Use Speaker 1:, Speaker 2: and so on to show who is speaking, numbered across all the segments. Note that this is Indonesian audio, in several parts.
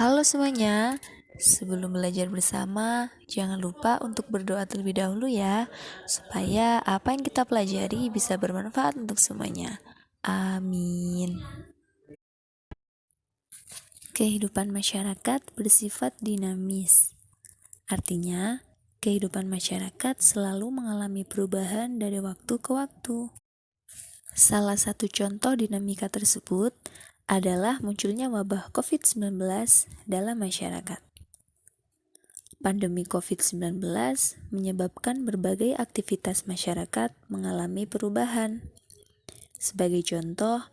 Speaker 1: Halo semuanya, sebelum belajar bersama, jangan lupa untuk berdoa terlebih dahulu ya, supaya apa yang kita pelajari bisa bermanfaat untuk semuanya. Amin. Kehidupan masyarakat bersifat dinamis. Artinya, kehidupan masyarakat selalu mengalami perubahan dari waktu ke waktu. Salah satu contoh dinamika tersebut adalah munculnya wabah COVID-19 dalam masyarakat. Pandemi COVID-19 menyebabkan berbagai aktivitas masyarakat mengalami perubahan. Sebagai contoh,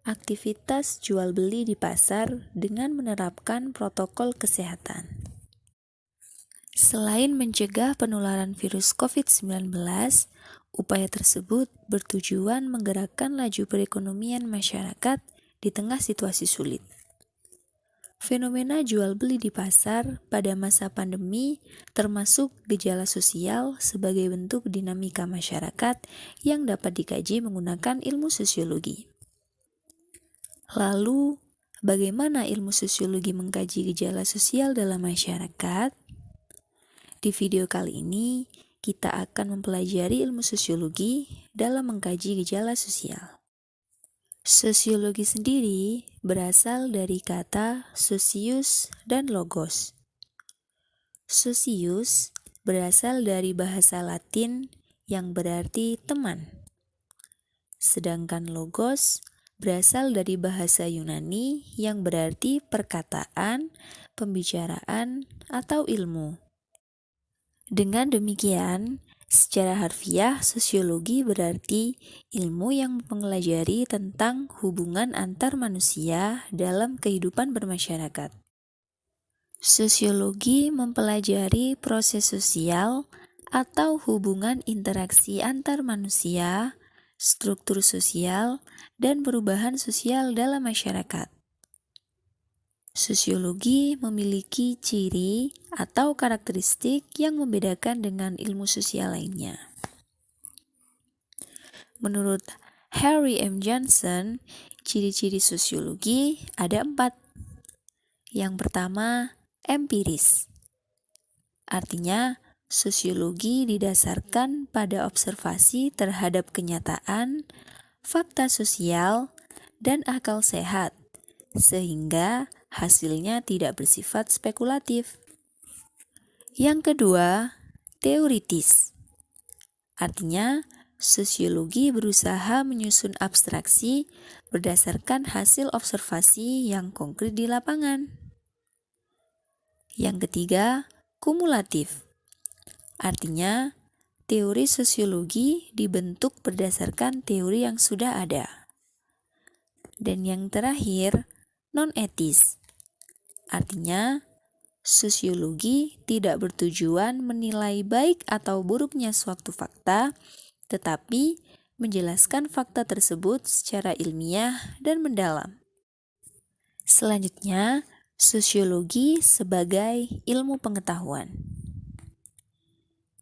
Speaker 1: aktivitas jual beli di pasar dengan menerapkan protokol kesehatan. Selain mencegah penularan virus COVID-19, upaya tersebut bertujuan menggerakkan laju perekonomian masyarakat di tengah situasi sulit. Fenomena jual beli di pasar pada masa pandemi termasuk gejala sosial sebagai bentuk dinamika masyarakat yang dapat dikaji menggunakan ilmu sosiologi. Lalu, bagaimana ilmu sosiologi mengkaji gejala sosial dalam masyarakat? Di video kali ini, kita akan mempelajari ilmu sosiologi dalam mengkaji gejala sosial. Sosiologi sendiri berasal dari kata socius dan logos. Socius berasal dari bahasa Latin yang berarti teman. Sedangkan logos berasal dari bahasa Yunani yang berarti perkataan, pembicaraan, atau ilmu. Dengan demikian, secara harfiah, sosiologi berarti ilmu yang mempelajari tentang hubungan antar manusia dalam kehidupan bermasyarakat. Sosiologi mempelajari proses sosial atau hubungan interaksi antar manusia, struktur sosial, dan perubahan sosial dalam masyarakat. Sosiologi memiliki ciri atau karakteristik yang membedakan dengan ilmu sosial lainnya. Menurut Harry M. Johnson, ciri-ciri sosiologi ada 4. Yang pertama, empiris. Artinya, sosiologi didasarkan pada observasi terhadap kenyataan, fakta sosial, dan akal sehat, sehingga hasilnya tidak bersifat spekulatif. Yang kedua, teoritis. Artinya, sosiologi berusaha menyusun abstraksi berdasarkan hasil observasi yang konkret di lapangan. Yang ketiga, kumulatif. Artinya, teori sosiologi dibentuk berdasarkan teori yang sudah ada. Dan yang terakhir, non-etis. Artinya, sosiologi tidak bertujuan menilai baik atau buruknya suatu fakta, tetapi menjelaskan fakta tersebut secara ilmiah dan mendalam. Selanjutnya, sosiologi sebagai ilmu pengetahuan.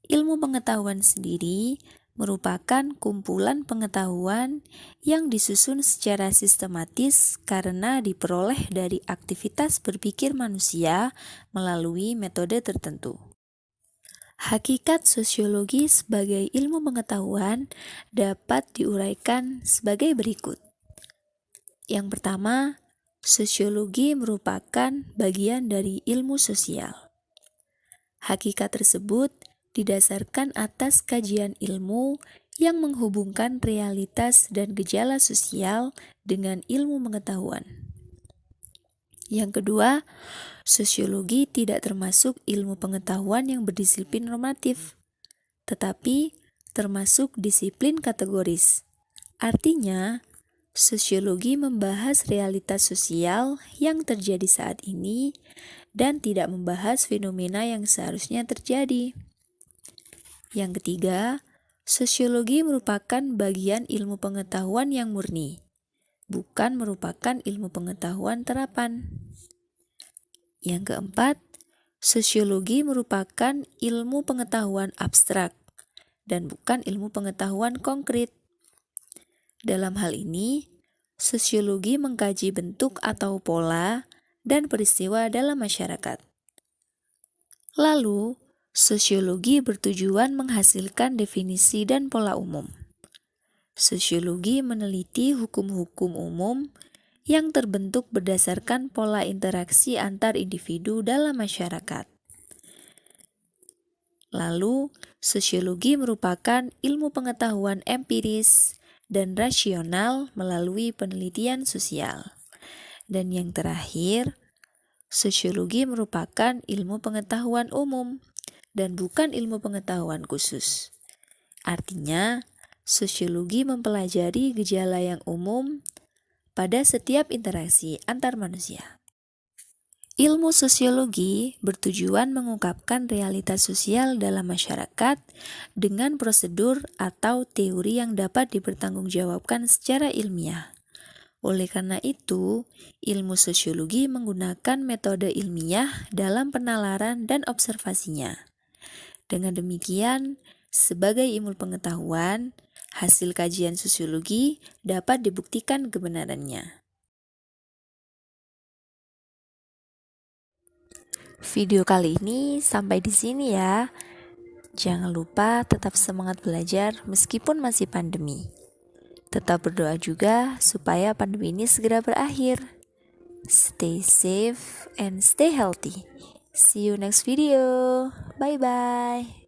Speaker 1: Ilmu pengetahuan sendiri merupakan kumpulan pengetahuan yang disusun secara sistematis karena diperoleh dari aktivitas berpikir manusia melalui metode tertentu. Hakikat sosiologi sebagai ilmu pengetahuan dapat diuraikan sebagai berikut. Yang pertama, sosiologi merupakan bagian dari ilmu sosial. Hakikat tersebut didasarkan atas kajian ilmu yang menghubungkan realitas dan gejala sosial dengan ilmu pengetahuan. Yang kedua, sosiologi tidak termasuk ilmu pengetahuan yang berdisiplin normatif, tetapi termasuk disiplin kategoris. Artinya, sosiologi membahas realitas sosial yang terjadi saat ini dan tidak membahas fenomena yang seharusnya terjadi. Yang ketiga, sosiologi merupakan bagian ilmu pengetahuan yang murni, bukan merupakan ilmu pengetahuan terapan. Yang keempat, sosiologi merupakan ilmu pengetahuan abstrak dan bukan ilmu pengetahuan konkret. Dalam hal ini, sosiologi mengkaji bentuk atau pola dan peristiwa dalam masyarakat. Lalu, sosiologi bertujuan menghasilkan definisi dan pola umum. Sosiologi meneliti hukum-hukum umum yang terbentuk berdasarkan pola interaksi antar individu dalam masyarakat. Lalu, sosiologi merupakan ilmu pengetahuan empiris dan rasional melalui penelitian sosial. Dan yang terakhir, sosiologi merupakan ilmu pengetahuan umum dan bukan ilmu pengetahuan khusus. Artinya, sosiologi mempelajari gejala yang umum pada setiap interaksi antar manusia. Ilmu sosiologi bertujuan mengungkapkan realitas sosial dalam masyarakat dengan prosedur atau teori yang dapat dipertanggungjawabkan secara ilmiah. Oleh karena itu, ilmu sosiologi menggunakan metode ilmiah dalam penalaran dan observasinya. Dengan demikian, sebagai ilmu pengetahuan, hasil kajian sosiologi dapat dibuktikan kebenarannya. Video kali ini sampai di sini ya. Jangan lupa tetap semangat belajar meskipun masih pandemi. Tetap berdoa juga supaya pandemi ini segera berakhir. Stay safe and stay healthy. See you next video. Bye-bye.